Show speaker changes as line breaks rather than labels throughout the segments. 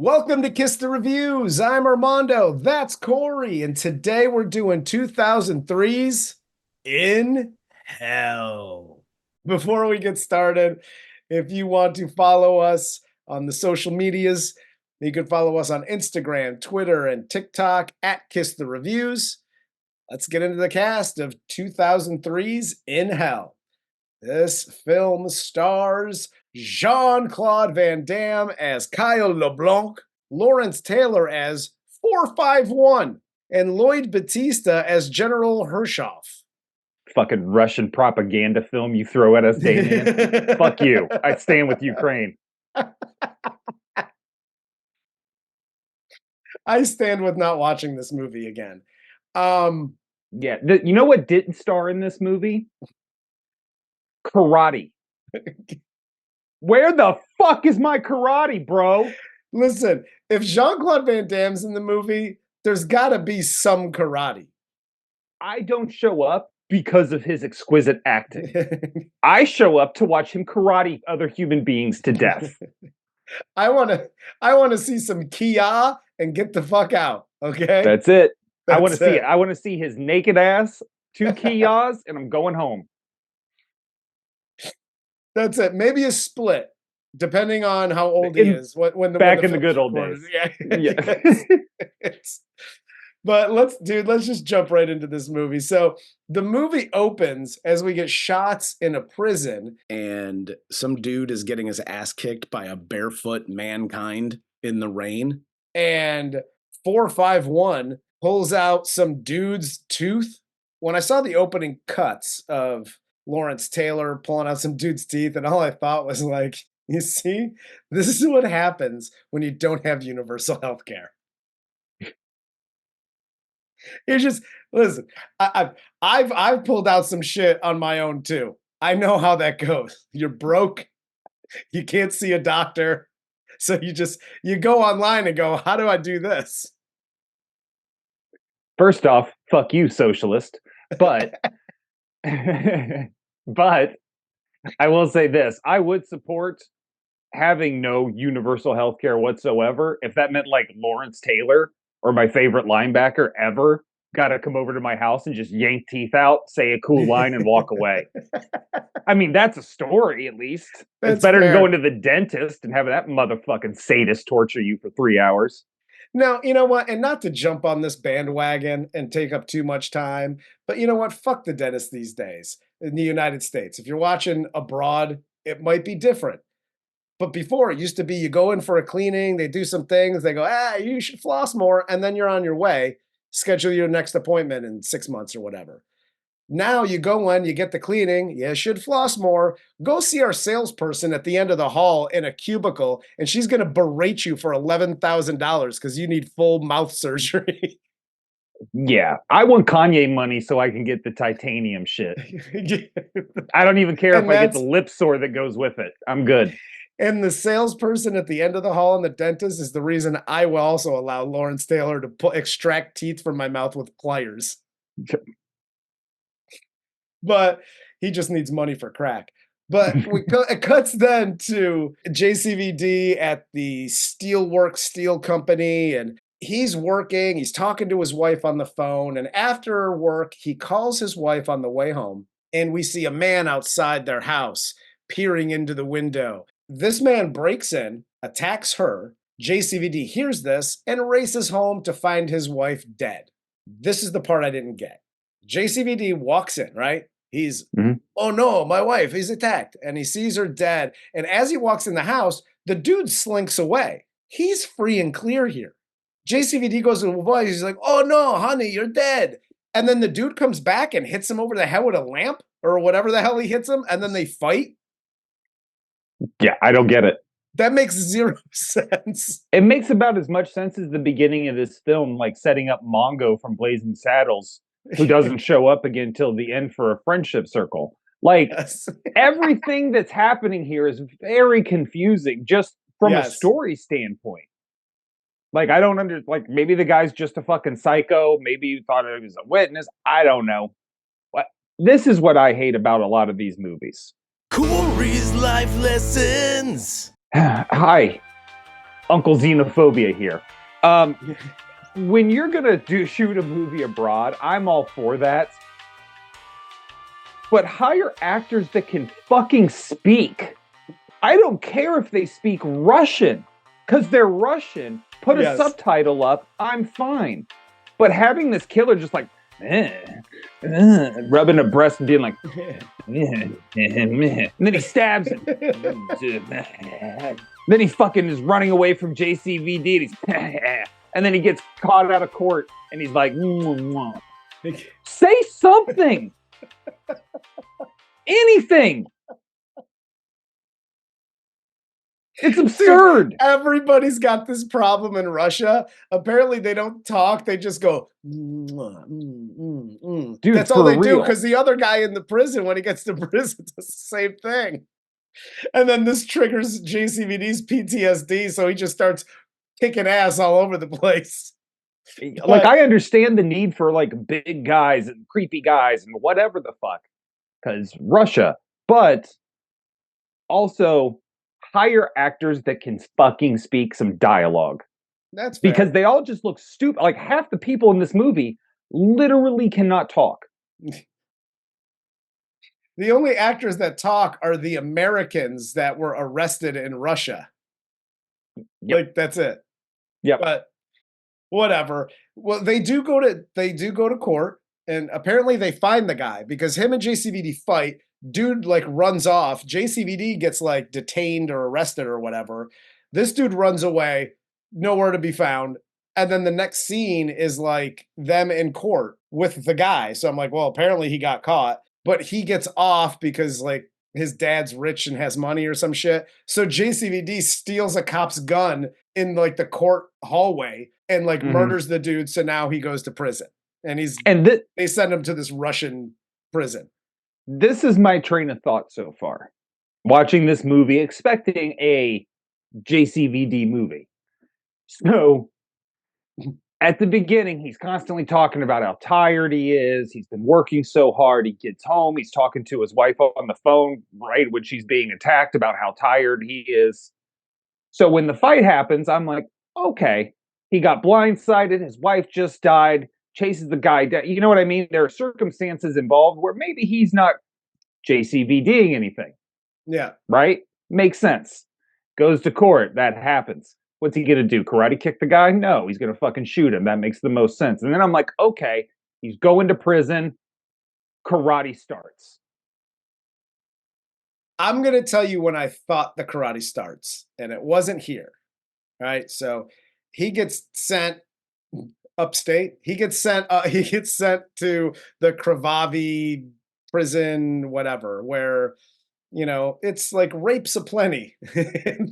Welcome to Kiss the Reviews. I'm Armando. That's Corey. And today we're doing 2003's In Hell. Before we get started, if you want to follow us on the social medias, you can follow us on Instagram, Twitter, and TikTok at Kiss the Reviews. Let's get into the cast of 2003's In Hell. This film stars Jean-Claude Van Damme as Kyle LeBlanc, Lawrence Taylor as 451, and Lloyd Battista as General Hruschov.
Fucking Russian propaganda film you throw at us, Damien. Fuck you. I stand with Ukraine.
I stand with not watching this movie again.
Yeah, you know what didn't star in this movie? Karate. Where the fuck is my karate, bro?
Listen, if Jean-Claude Van Damme's in the movie, there's gotta be some karate.
I don't show up because of his exquisite acting. I show up to watch him karate other human beings to death.
I wanna see some Kia and get the fuck out, okay?
That's it. I want to see it. I want to see his naked ass, 2 Kias, and I'm going home.
That's it. Maybe a split, depending on how old he is. When
in the good old days.
Yeah. But let's just jump right into this movie. So the movie opens as we get shots in a prison, and some dude is getting his ass kicked by a barefoot mankind in the rain. And 451 pulls out some dude's tooth. When I saw the opening cuts of Lawrence Taylor pulling out some dude's teeth, and all I thought was like, you see, this is what happens when you don't have universal health care. You're just listen. I've pulled out some shit on my own too. I know how that goes. You're broke, you can't see a doctor, so you go online and go, how do I do this?
First off, fuck you, socialist. But but I will say this. I would support having no universal health care whatsoever if that meant like Lawrence Taylor or my favorite linebacker ever got to come over to my house and just yank teeth out, say a cool line, and walk away. I mean, that's a story, at least. It's better than going to the dentist and having that motherfucking sadist torture you for 3 hours.
Now, you know what? And not to jump on this bandwagon and take up too much time, but you know what? Fuck the dentist these days in the United States. If you're watching abroad, it might be different. But before, it used to be you go in for a cleaning, they do some things, they go, you should floss more, and then you're on your way. Schedule your next appointment in 6 months or whatever. Now you go in, you get the cleaning, you should floss more. Go see our salesperson at the end of the hall in a cubicle, and she's going to berate you for $11,000 because you need full mouth surgery.
Yeah, I want Kanye money so I can get the titanium shit. I don't even care if I get the lip sore that goes with it. I'm good.
And the salesperson at the end of the hall and the dentist is the reason I will also allow Lawrence Taylor to extract teeth from my mouth with pliers. But he just needs money for crack. But it cuts then to JCVD at the Steelworks Steel Company, and he's working. He's talking to his wife on the phone, and after work, he calls his wife on the way home, and we see a man outside their house peering into the window. This man breaks in, attacks her. JCVD hears this and races home to find his wife dead. This is the part I didn't get. JCVD walks in, right? He's, Oh no, my wife is attacked. And he sees her dead. And as he walks in the house, the dude slinks away. He's free and clear here. JCVD goes to the wife. He's like, oh no, honey, you're dead. And then the dude comes back and hits him over the head with a lamp or whatever the hell he hits him. And then they fight.
Yeah, I don't get it.
That makes zero sense.
It makes about as much sense as the beginning of this film, like setting up Mongo from Blazing Saddles, who doesn't show up again till the end for a friendship circle. Like, yes. Everything that's happening here is very confusing, just from a story standpoint. Like, I don't like, maybe the guy's just a fucking psycho. Maybe you thought he was a witness. I don't know. This is what I hate about a lot of these movies.
Corey's Life Lessons.
Hi. Uncle Xenophobia here. When you're gonna shoot a movie abroad, I'm all for that. But hire actors that can fucking speak. I don't care if they speak Russian, because they're Russian. Put a subtitle up, I'm fine. But having this killer just like rubbing a breast and being like, and then he stabs him. Then he fucking is running away from JCVD. And then he gets caught out of court and he's like, say something. Anything. It's absurd.
Everybody's got this problem in Russia. Apparently, they don't talk. They just go, Dude, that's all they do, because the other guy in the prison, when he gets to prison, does the same thing. And then this triggers JCVD's PTSD, so he just starts kicking ass all over the place.
Like, I understand the need for, like, big guys and creepy guys and whatever the fuck, because Russia, but also hire actors that can fucking speak some dialogue.
That's fair.
Because they all just look stupid. Like, half the people in this movie literally cannot talk.
The only actors that talk are the Americans that were arrested in Russia. Yep. Like, that's it.
Yeah.
But whatever. Well, they do go to court, and apparently they find the guy because him and JCVD fight. Dude like runs off. JCVD gets like detained or arrested or whatever. This dude runs away, nowhere to be found. And then the next scene is like them in court with the guy. So I'm like, well, apparently he got caught, but he gets off because like his dad's rich and has money or some shit. So JCVD steals a cop's gun in like the court hallway and like murders the dude. So now he goes to prison and they send him to this Russian prison.
This is my train of thought so far. Watching this movie, expecting a JCVD movie. So, at the beginning, he's constantly talking about how tired he is. He's been working so hard. He gets home. He's talking to his wife on the phone, right when she's being attacked, about how tired he is. So, when the fight happens, I'm like, okay, he got blindsided. His wife just died. Chases the guy down. You know what I mean? There are circumstances involved where maybe he's not JCVDing anything.
Yeah.
Right? Makes sense. Goes to court. That happens. What's he going to do? Karate kick the guy? No, he's going to fucking shoot him. That makes the most sense. And then I'm like, okay, he's going to prison. Karate starts.
I'm going to tell you when I thought the karate starts, and it wasn't here. All right. So he gets sent upstate. He gets sent to the Krvavy prison, whatever, where it's like rapes aplenty in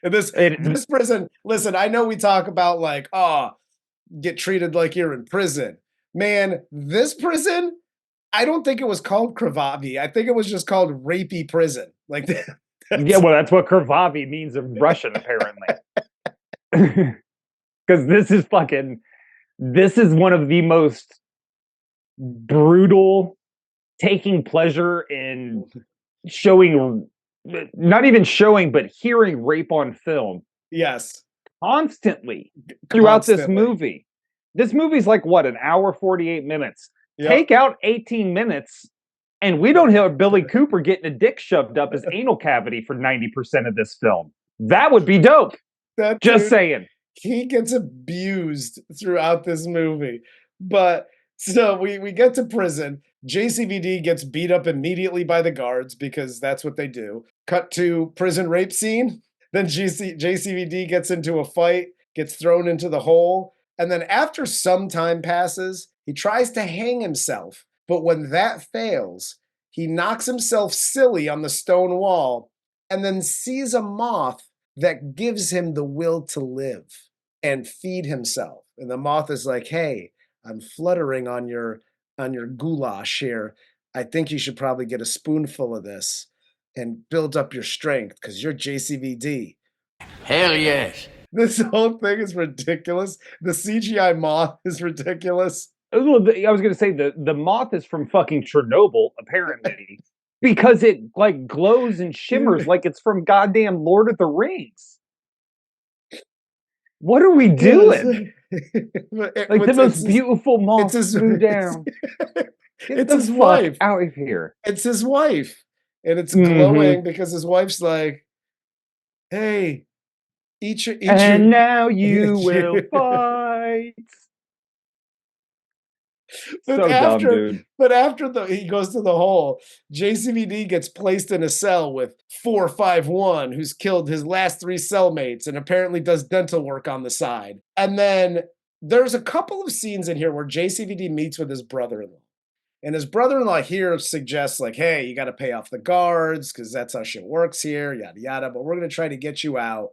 this prison. Listen, I know we talk about like, get treated like you're in prison. Man, this prison, I don't think it was called Krvavy. I think it was just called rapey prison. Like
yeah, well, that's what Krvavy means in Russian, apparently. Because this is one of the most brutal, taking pleasure in showing, not even showing, but hearing rape on film.
Yes.
Constantly throughout this movie. This movie's like, what, an hour, 48 minutes. Yep. Take out 18 minutes, and we don't hear Billy Cooper getting a dick shoved up his anal cavity for 90% of this film. That would be dope. Just saying.
He gets abused throughout this movie. But so we get to prison. JCVD gets beat up immediately by the guards because that's what they do. Cut to prison rape scene. Then JCVD gets into a fight, gets thrown into the hole. And then after some time passes, he tries to hang himself. But when that fails, he knocks himself silly on the stone wall and then sees a moth that gives him the will to live and feed himself. And the moth is like, hey, I'm fluttering on your goulash here. I think you should probably get a spoonful of this and build up your strength because you're JCVD.
Hell yes.
This whole thing is ridiculous. The CGI moth is ridiculous.
I was going to say the moth is from fucking Chernobyl, apparently, because it like glows and shimmers like it's from goddamn Lord of the Rings. What are we doing? Like the most
his,
beautiful moth
his,
flew down. Get
it's
the
his
fuck
wife.
out of here.
It's his wife. And it's glowing because his wife's like, hey, eat your...
now you will fight. So dumb, dude.
But after he goes to the hole, JCVD gets placed in a cell with 451, who's killed his last 3 cellmates and apparently does dental work on the side. And then there's a couple of scenes in here where JCVD meets with his brother-in-law. And his brother-in-law here suggests, like, hey, you got to pay off the guards because that's how shit works here, yada, yada. But we're going to try to get you out.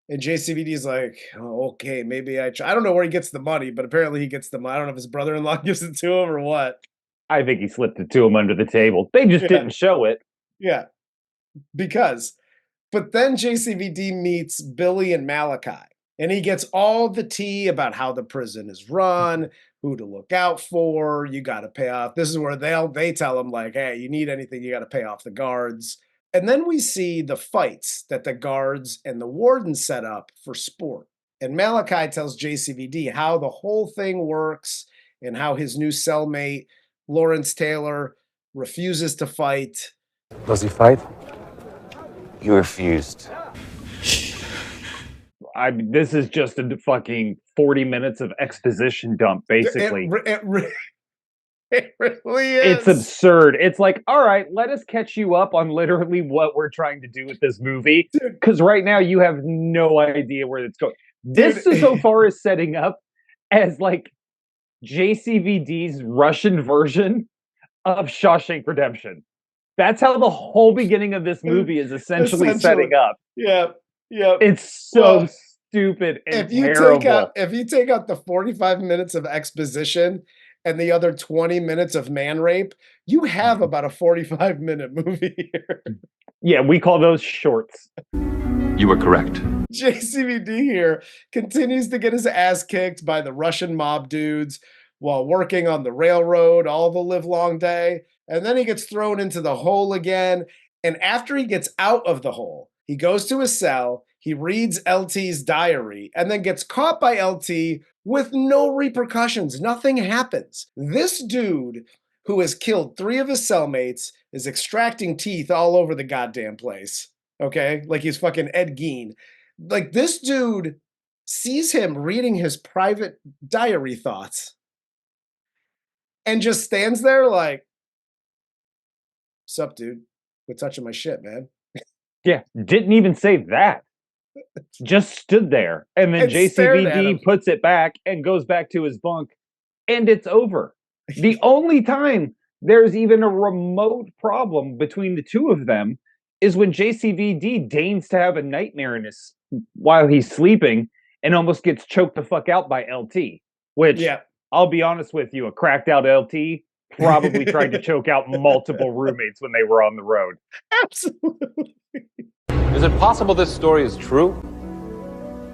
And JCVD is like, oh, okay, maybe I try. I don't know where he gets the money, but apparently he gets the money. I don't know if his brother-in-law gives it to him or what.
I think he slipped it to him under the table. They just didn't show it.
Yeah, because. But then JCVD meets Billy and Malachi. And he gets all the tea about how the prison is run, who to look out for, you got to pay off. This is where they tell him, like, hey, you need anything, you got to pay off the guards. And then we see the fights that the guards and the wardens set up for sport. And Malachi tells JCVD how the whole thing works and how his new cellmate, Lawrence Taylor, refuses to fight.
Does he fight? He refused.
This is just a fucking 40 minutes of exposition dump, basically.
It really is.
It's absurd. It's like, all right, let us catch you up on literally what we're trying to do with this movie. Because right now you have no idea where it's going. This so far is setting up as like JCVD's Russian version of Shawshank Redemption. That's how the whole beginning of this movie is essentially setting up.
Yeah. Yeah.
It's so stupid and terrible.
If you take out the 45 minutes of exposition and the other 20 minutes of man rape, you have about a 45-minute movie here.
Yeah, we call those shorts.
You were correct.
JCVD here continues to get his ass kicked by the Russian mob dudes while working on the railroad all the livelong day. And then he gets thrown into the hole again. And after he gets out of the hole, he goes to his cell, he reads LT's diary, and then gets caught by LT with no repercussions. Nothing happens. This dude, who has killed 3 of his cellmates, is extracting teeth all over the goddamn place. Okay? Like he's fucking Ed Gein. Like this dude sees him reading his private diary thoughts and just stands there like, sup, dude? Quit touching my shit, man.
Yeah, didn't even say that. Just stood there. And then JCVD puts it back and goes back to his bunk. And it's over. The only time there's even a remote problem between the two of them is when JCVD deigns to have a nightmare in his while he's sleeping and almost gets choked the fuck out by LT. Which, I'll be honest with you, a cracked out LT probably tried to choke out multiple roommates when they were on the road.
Absolutely.
Is it possible this story is true?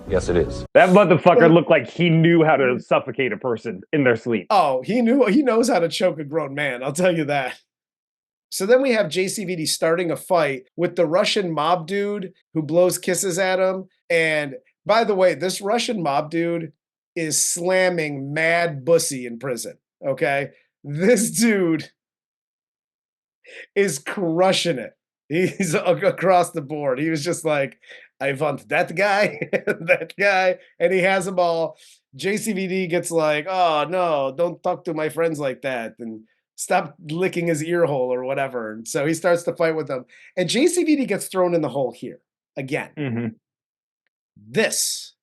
Yes, it is.
That motherfucker looked like he knew how to suffocate a person in their sleep.
Oh, he knows how to choke a grown man, I'll tell you that. So then we have JCVD starting a fight with the Russian mob dude who blows kisses at him. And by the way, this Russian mob dude is slamming mad bussy in prison, okay? This dude is crushing it. He's across the board. He was just like, I want that guy, that guy, and he has them all. JCVD gets like, oh, no, don't talk to my friends like that, and stop licking his ear hole or whatever. And so he starts to fight with them. And JCVD gets thrown in the hole here again.
Mm-hmm.
This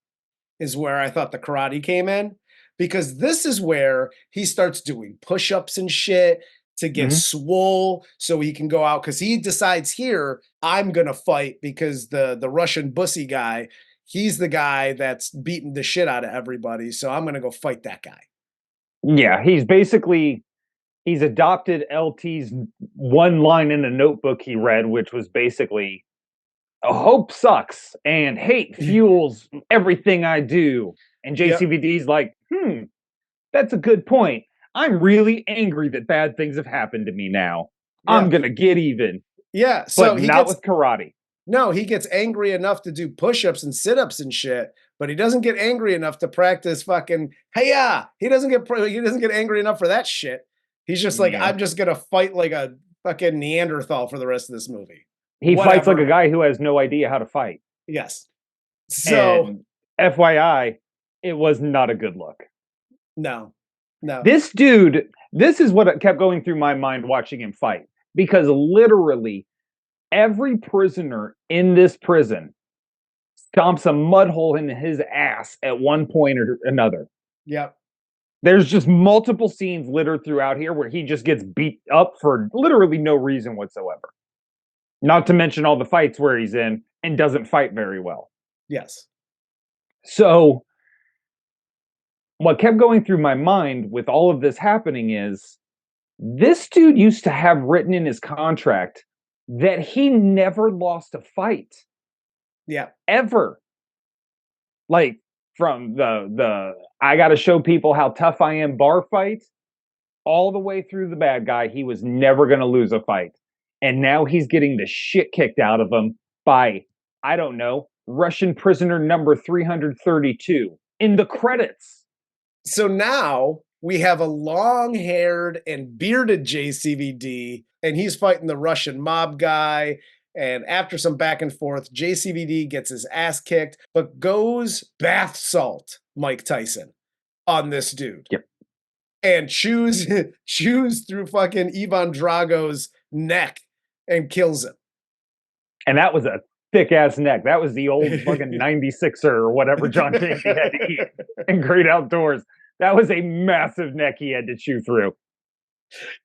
is where I thought the karate came in, because this is where he starts doing push-ups and shit to get swole so he can go out, because he decides here, I'm going to fight because the Russian bussy guy, he's the guy that's beating the shit out of everybody, so I'm going to go fight that guy.
Yeah, he's adopted LT's one line in a notebook he read, which was basically, hope sucks and hate fuels everything I do. And JCVD's like, that's a good point. I'm really angry that bad things have happened to me now. Yeah. I'm going to get even.
Yeah. So
but not with karate.
No, he gets angry enough to do push-ups and sit-ups and shit, but he doesn't get angry enough to practice fucking hey-ya. He doesn't get angry enough for that shit. He's just like, I'm just gonna fight like a fucking Neanderthal for the rest of this movie.
He fights like a guy who has no idea how to fight.
Yes. So,
and FYI, it was not a good look.
No.
This dude, this is what kept going through my mind watching him fight. Because literally, every prisoner in this prison stomps a mud hole in his ass at one point or another.
Yep.
There's just multiple scenes littered throughout here where he just gets beat up for literally no reason whatsoever. Not to mention all the fights where he's in and doesn't fight very well.
Yes.
So, what kept going through my mind with all of this happening is, this dude used to have written in his contract that he never lost a fight.
Yeah.
Ever. Like, from the I gotta show people how tough I am bar fight, all the way through the bad guy, he was never gonna lose a fight. And now he's getting the shit kicked out of him by, I don't know, Russian prisoner number 332 in the credits.
So now we have a long-haired and bearded JCVD, and he's fighting the Russian mob guy. And after some back and forth, JCVD gets his ass kicked, but goes bath salt Mike Tyson on this dude.
Yep.
And chews through fucking Ivan Drago's neck and kills him.
And that was a thick-ass neck. That was the old fucking 96er or whatever John Candy had to eat in Great Outdoors. That was a massive neck he had to chew through.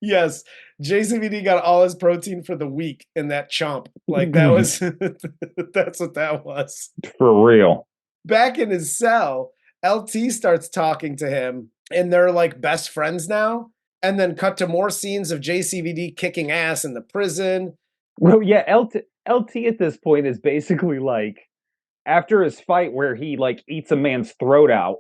Yes, JCVD got all his protein for the week in that chomp. Like, that was, that's what that was.
For real.
Back in his cell, LT starts talking to him, and they're like best friends now. And then cut to more scenes of JCVD kicking ass in the prison.
Well, yeah, LT at this point is basically like, after his fight where he like eats a man's throat out.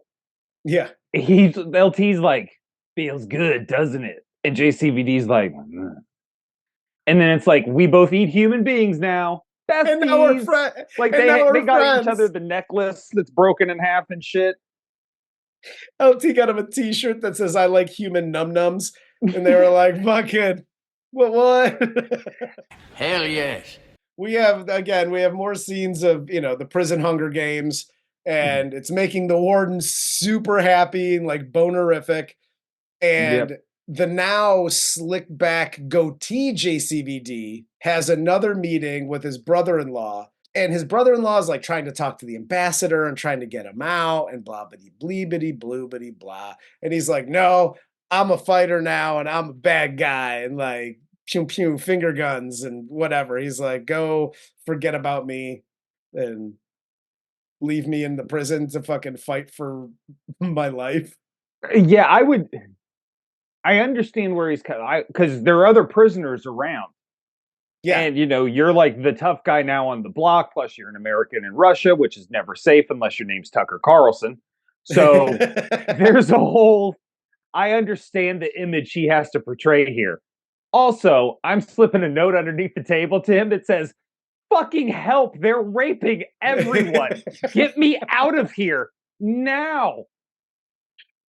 Yeah.
LT's like, feels good, doesn't it? And JCVD's like, and then it's like, we both eat human beings now. Besties.
And now we're friends.
Like they got each other the necklace that's broken in half and shit.
LT got him a t-shirt that says, I like human num-nums. And they were like, fucking, what?
Hell yes.
We have more scenes of, the prison Hunger Games. And it's making the warden super happy and like bonerific. And the now slick back goatee JCVD has another meeting with his brother-in-law. And his brother-in-law is like trying to talk to the ambassador and trying to get him out and blah, bitty, bleebity, bloobity, blah. And he's like, no, I'm a fighter now and I'm a bad guy. And like, pew, pew, finger guns and whatever. He's like, go forget about me and leave me in the prison to fucking fight for my life.
Yeah, I understand where he's because there are other prisoners around. Yeah. And, you're like the tough guy now on the block, plus you're an American in Russia, which is never safe unless your name's Tucker Carlson. So there's a whole, I understand the image he has to portray here. Also, I'm slipping a note underneath the table to him that says, fucking help, they're raping everyone. Get me out of here now.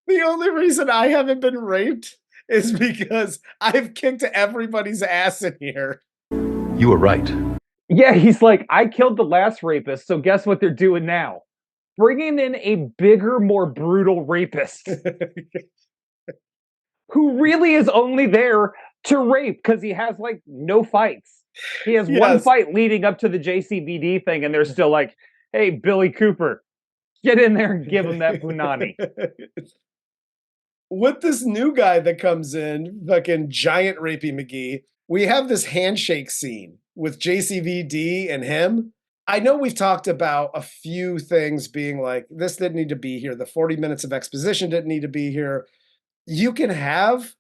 The only reason I haven't been raped is because I've kicked everybody's ass in here.
You were right.
Yeah, he's like, I killed the last rapist, so guess what they're doing now? Bringing in a bigger, more brutal rapist. Who really is only there to rape, because he has, like, no fights. He has one fight leading up to the JCVD thing, and they're still like, hey, Billy Cooper, get in there and give him that punani.
With this new guy that comes in, fucking giant rapey McGee, we have this handshake scene with JCVD and him. I know we've talked about a few things being like, this didn't need to be here. The 40 minutes of exposition didn't need to be here. You can have,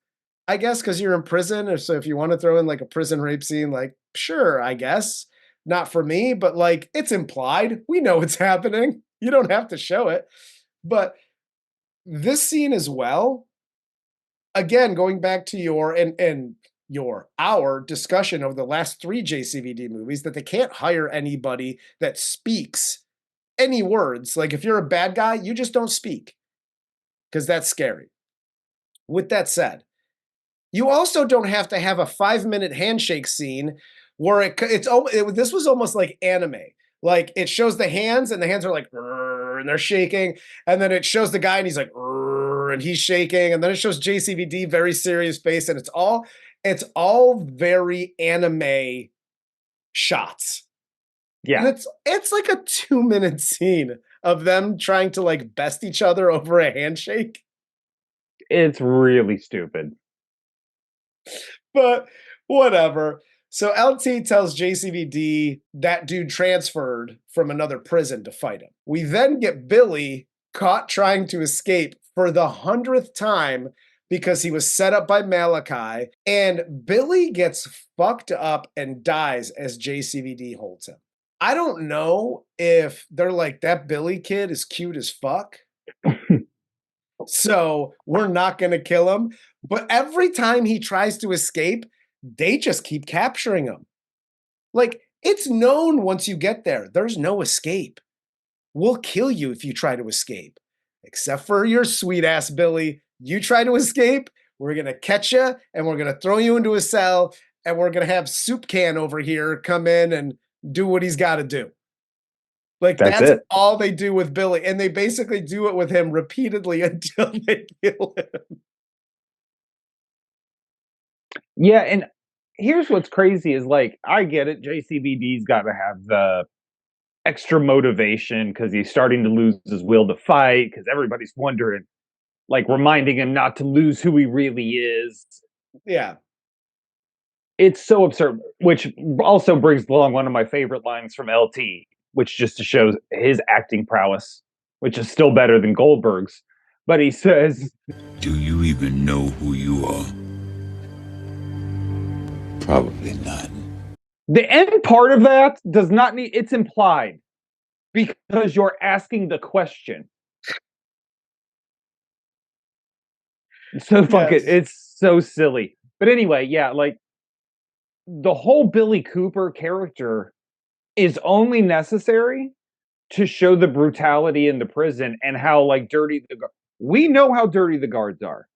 I guess, because you're in prison. Or so if you want to throw in like a prison rape scene, like, sure, I guess. Not for me, but like, it's implied. We know it's happening. You don't have to show it. But this scene as well, again, going back to our discussion of the last 3 JCVD movies, that they can't hire anybody that speaks any words. Like if you're a bad guy, you just don't speak because that's scary. With that said, you also don't have to have a 5-minute handshake scene where this was almost like anime. Like it shows the hands and the hands are like, and they're shaking. And then it shows the guy and he's like, and he's shaking. And then it shows JCVD, very serious face. And it's all very anime shots.
Yeah.
And it's like a 2-minute scene of them trying to like best each other over a handshake.
It's really stupid.
But whatever. So LT tells JCVD that dude transferred from another prison to fight him. We then get Billy caught trying to escape for the 100th time because he was set up by Malachi, and Billy gets fucked up and dies as JCVD holds him. I don't know if they're like, that Billy kid is cute as fuck, so we're not going to kill him. But every time he tries to escape, they just keep capturing him. Like, it's known once you get there, there's no escape. We'll kill you if you try to escape. Except for your sweet ass Billy. You try to escape, we're going to catch you, and we're going to throw you into a cell, and we're going to have Soup Can over here come in and do what he's got to do. Like, that's all they do with Billy. And they basically do it with him repeatedly until they kill him.
Yeah, and here's what's crazy is, like, I get it. JCVD's got to have the extra motivation because he's starting to lose his will to fight because everybody's wondering, like, reminding him not to lose who he really is.
Yeah.
It's so absurd, which also brings along one of my favorite lines from LT, which just to show his acting prowess, which is still better than Goldberg's. But he says,
"Do you even know who you are?" Probably not.
The end part of that does not need, it's implied because you're asking the question. So fuck it. It's so silly. But anyway, yeah, like the whole Billy Cooper character is only necessary to show the brutality in the prison and how like dirty we know how dirty the guards are.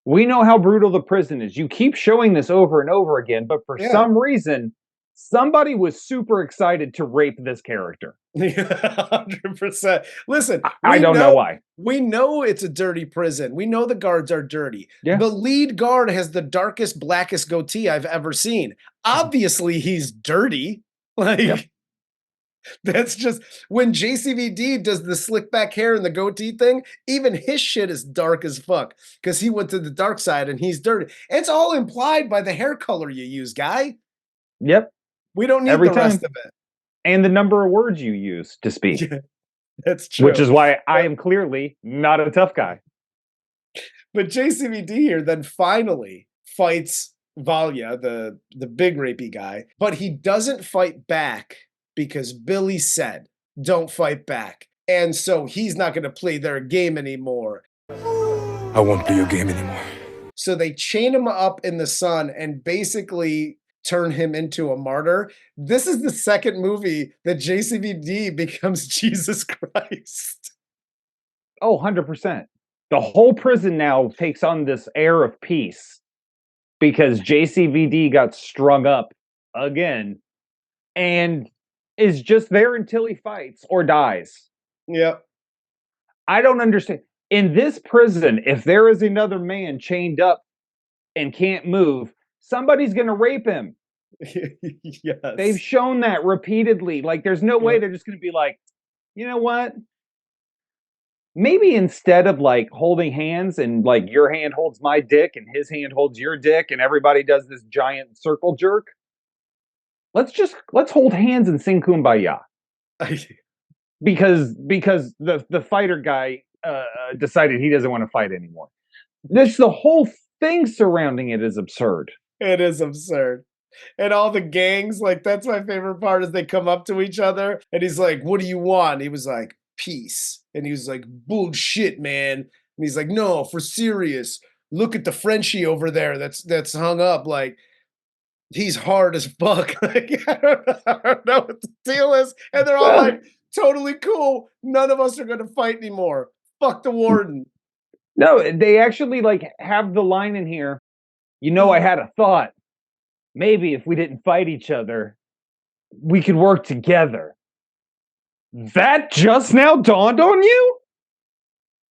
We know how brutal the prison is. You keep showing this over and over again, but for some reason, somebody was super excited to rape this character.
100%. Listen,
I don't know why.
We know it's a dirty prison. We know the guards are dirty.
Yeah.
The lead guard has the darkest, blackest goatee I've ever seen. Obviously, he's dirty. Like, that's just when JCVD does the slick back hair and the goatee thing, even his shit is dark as fuck because he went to the dark side and he's dirty. It's all implied by the hair color you use, guy.
Yep.
We don't need the rest of it.
And the number of words you use to speak.
Yeah, that's true.
Which is why I am clearly not a tough guy.
But JCVD here then finally fights Valia, the big rapey guy, but he doesn't fight back because Billy said, don't fight back. And so he's not going to play their game anymore.
I won't play your game anymore.
So they chain him up in the sun and basically turn him into a martyr. This is the second movie that JCVD becomes Jesus Christ.
Oh, 100%. The whole prison now takes on this air of peace because JCVD got strung up again and is just there until he fights or dies.
Yep.
I don't understand. In this prison, if there is another man chained up and can't move, somebody's going to rape him.
Yes.
They've shown that repeatedly. Like, there's no way they're just going to be like, you know what? Maybe instead of like holding hands and like your hand holds my dick and his hand holds your dick and everybody does this giant circle jerk, let's hold hands and sing Kumbaya. because the fighter guy decided he doesn't want to fight anymore. The whole thing surrounding it is absurd.
It is absurd. And all the gangs, like, that's my favorite part is they come up to each other and he's like, what do you want? He was like, peace. And he was like, bullshit, man. And he's like, no, for serious. Look at the Frenchie over there that's hung up. Like, he's hard as fuck. Like, I don't know what the deal is. And they're all like, totally cool. None of us are going to fight anymore. Fuck the warden.
No, they actually like have the line in here. You know, I had a thought. Maybe if we didn't fight each other, we could work together. That just now dawned on you?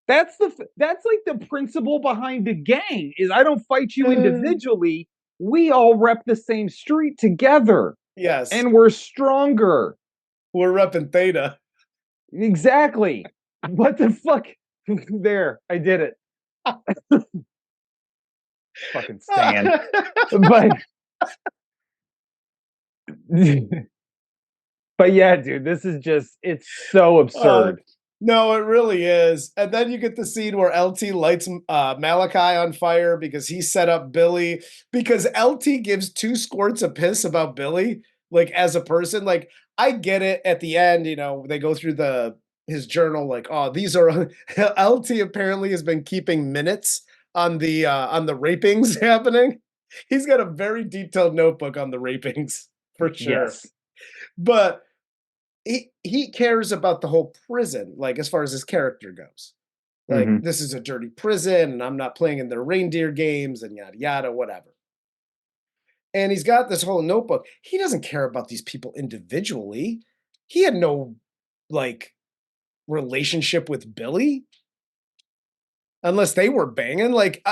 That's like the principle behind the gang is I don't fight you individually. We all rep the same street together.
Yes.
And we're stronger.
We're repping Theta.
Exactly. What the fuck? There, I did it. Fucking Stan. But yeah, dude, this is just, it's so absurd.
No, it really is. And then you get the scene where LT lights Malachi on fire because he set up Billy. Because LT gives 2 squirts of piss about Billy, like as a person. Like, I get it at the end, you know, they go through his journal, like, oh, these are LT apparently has been keeping minutes on the rapings happening. He's got a very detailed notebook on the rapings for sure.
Yes.
But he cares about the whole prison, like as far as his character goes. Like, this is a dirty prison, and I'm not playing in their reindeer games, and yada yada, whatever. And he's got this whole notebook. He doesn't care about these people individually. He had no like relationship with Billy, unless they were banging. Like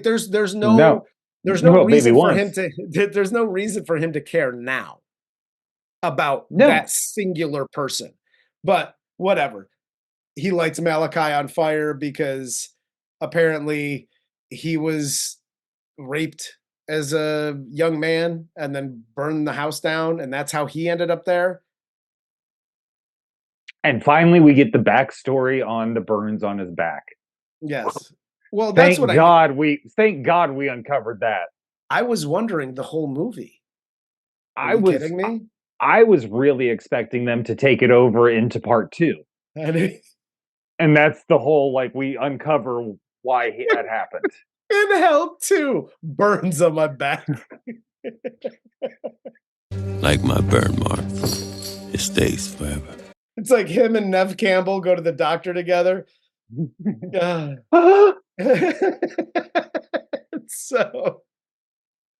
there's no reason for him to. There's no reason for him to care now about that singular person. But whatever. He lights Malachi on fire because apparently he was raped as a young man and then burned the house down, and that's how he ended up there.
And finally, we get the backstory on the burns on his back.
Yes. Well, that's
thank God we uncovered that.
I was wondering the whole movie. Are you kidding me?
I was really expecting them to take it over into part 2. And that's the whole, like, we uncover why that happened.
In hell 2, burns on my back.
Like my burn mark, it stays forever.
It's like him and Nev Campbell go to the doctor together. So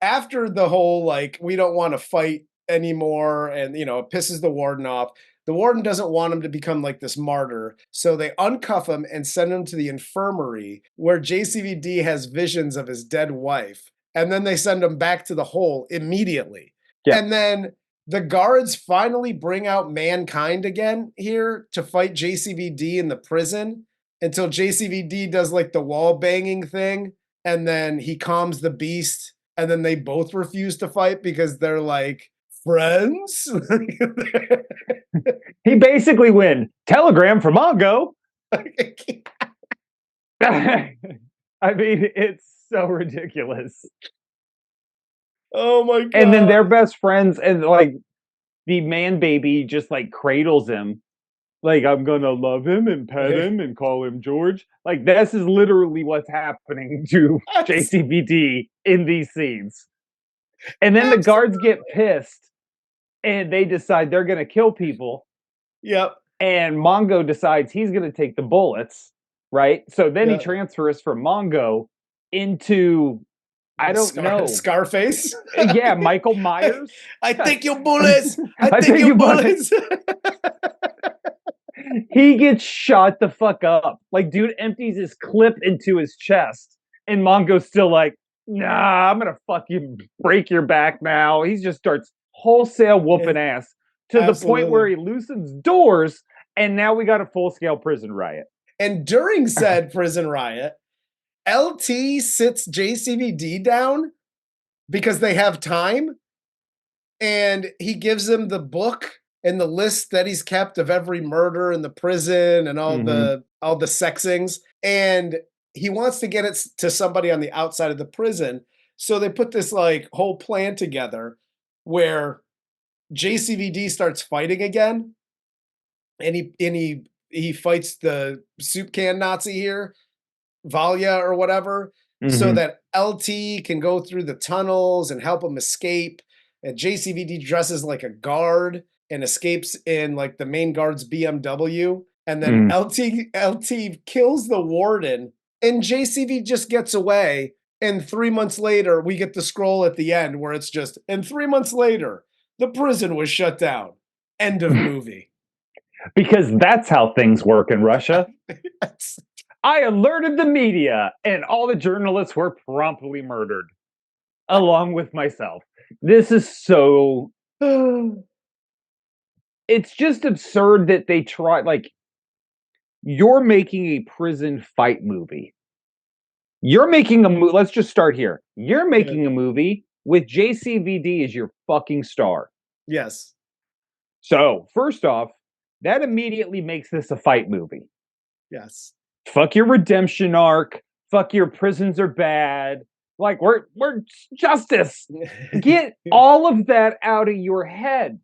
after the whole, like, we don't want to fight anymore, and you know, it pisses the warden off. The warden doesn't want him to become like this martyr, so they uncuff him and send him to the infirmary where JCVD has visions of his dead wife, and then they send him back to the hole immediately. And then the guards finally bring out mankind again here to fight JCVD in the prison until JCVD does like the wall banging thing, and then he calms the beast, and then they both refuse to fight because they're like friends.
He basically went, telegram from Mongo. I mean, it's so ridiculous.
Oh my God.
And then they're best friends, and like the man baby just like cradles him. Like, I'm gonna love him and pet him and call him George. Like, this is literally what's happening to JCVD in these scenes. And then the guards get pissed and they decide they're gonna kill people.
Yep.
And Mongo decides he's gonna take the bullets, right? So then he transfers from Mongo into, I don't know,
Scarface.
Yeah, Michael Myers.
I take your bullets. I take your bullets.
He gets shot the fuck up. Like, dude empties his clip into his chest, and Mongo's still like, nah, I'm gonna fucking break your back now. He just starts wholesale whooping ass to the point where he loosens doors, and now we got a full-scale prison riot.
And during said prison riot, LT sits JCVD down because they have time, and he gives him the book and the list that he's kept of every murder in the prison and all the sexings, and he wants to get it to somebody on the outside of the prison. So they put this like whole plan together where JCVD starts fighting again, and he fights the soup can Nazi here, Valia or whatever, so that LT can go through the tunnels and help him escape. and JCVD dresses like a guard and escapes in like the main guard's BMW. And then LT kills the warden, and JCV just gets away. And 3 months later, we get the scroll at the end where it's just, and 3 months later, the prison was shut down. End of movie.
Because that's how things work in Russia.
Yes.
I alerted the media, and all the journalists were promptly murdered, along with myself. This is so... It's just absurd that they try... Like, you're making a prison fight movie. You're making a movie... Let's just start here. You're making a movie with JCVD as your fucking star.
Yes.
So, first off, that immediately makes this a fight movie.
Yes.
Fuck your redemption arc. Fuck your prisons are bad. Like, we're justice. Get all of that out of your head.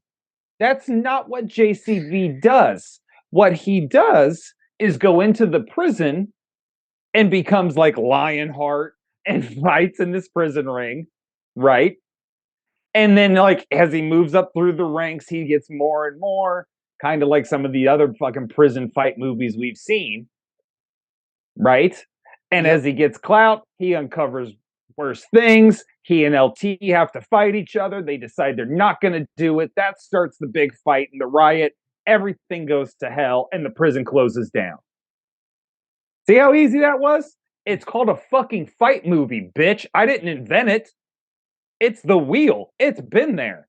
That's not what JCV does. What he does is go into the prison and becomes like Lionheart and fights in this prison ring, right? And then, like, as he moves up through the ranks, he gets more and more, kind of like some of the other fucking prison fight movies we've seen. Right? And as he gets clout, he uncovers worse things. He and LT have to fight each other. They decide they're not going to do it. That starts the big fight and the riot. Everything goes to hell, and the prison closes down. See how easy that was? It's called a fucking fight movie, bitch. I didn't invent it. It's the wheel. It's been there.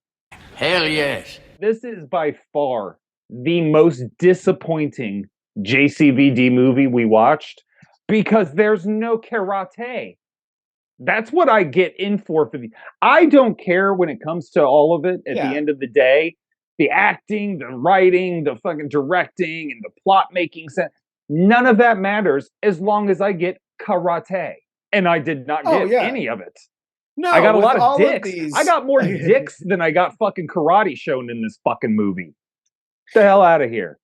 Hell yes.
This is by far the most disappointing JCVD movie we watched, because there's no karate. That's what I get in for the... I don't care when it comes to all of it at the end of the day. The acting, the writing, the fucking directing, and the plot making sense. None of that matters as long as I get karate. And I did not get any of it.
No,
I got a lot of dicks.
These...
I got more dicks than I got fucking karate shown in this fucking movie. Get the hell out of here.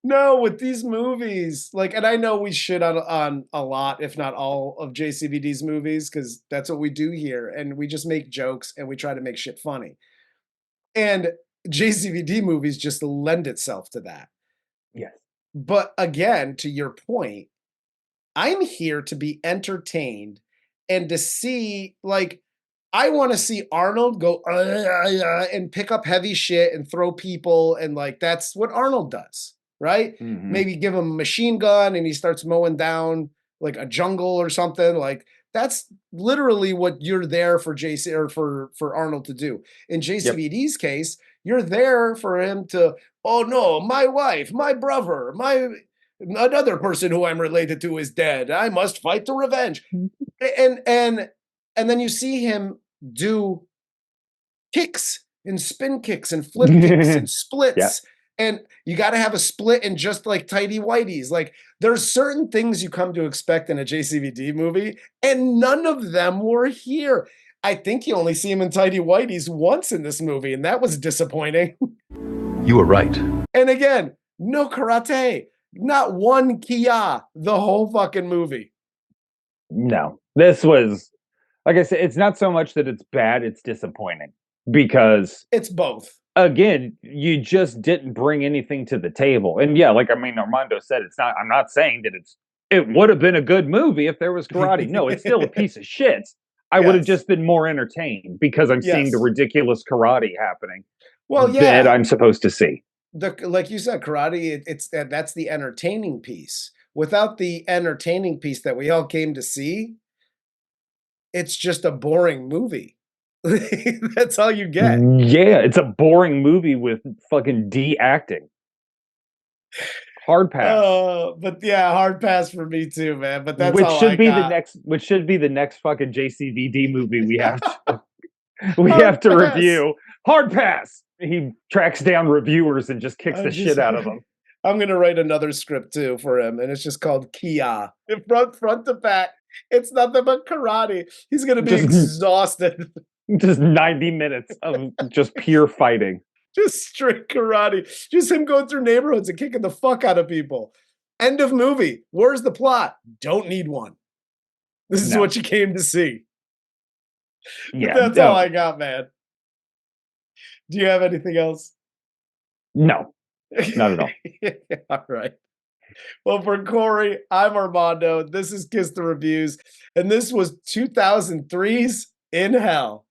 No, with these movies, like, and I know we shit on a lot, if not all, of JCVD's movies, because that's what we do here, and we just make jokes and we try to make shit funny. And JCVD movies just lend itself to that.
Yes.
But again, to your point, I'm here to be entertained and to see, like, I want to see Arnold go and pick up heavy shit and throw people, and like that's what Arnold does. Right?
Mm-hmm.
Maybe give him a machine gun and he starts mowing down like a jungle or something. Like that's literally what you're there for for Arnold to do. In JCVD's case, you're there for him to, oh no, my wife, my brother, another person who I'm related to is dead. I must fight to revenge. And then you see him do kicks and spin kicks and flip kicks and splits.
Yeah.
And you got to have a split in just like tighty whities. Like there's certain things you come to expect in a JCVD movie, and none of them were here. I think you only see him in tighty whities once in this movie, and that was disappointing.
You were right.
And again, no karate, not one kia the whole fucking movie.
No, this was, like I said, it's not so much that it's bad, it's disappointing, because
it's both.
Again, you just didn't bring anything to the table. And yeah, like, I mean, Armando said, I'm not saying that it would have been a good movie if there was karate. No, it's still a piece of shit. I would have just been more entertained because I'm seeing the ridiculous karate happening.
Well,
that I'm supposed to see.
Like you said, karate, that's the entertaining piece. Without the entertaining piece that we all came to see, it's just a boring movie. That's all you get.
Yeah, it's a boring movie with fucking D acting. Hard pass.
But yeah, hard pass for me too, man. But that's
which should be the next fucking JCVD movie we have to review. Hard pass. He tracks down reviewers and just kicks the shit out of them.
I'm gonna write another script too for him, and it's just called Kia. Front to back, it's nothing but karate. He's gonna be exhausted.
Just 90 minutes of just pure fighting.
Just straight karate. Just him going through neighborhoods and kicking the fuck out of people. End of movie. Where's the plot? Don't need one. This is what you came to see. Yeah, that's all I got, man. Do you have anything else?
No, not at all.
All right. Well, for Corey, I'm Armando. This is Kiss the Reviews, and this was 2003's In Hell.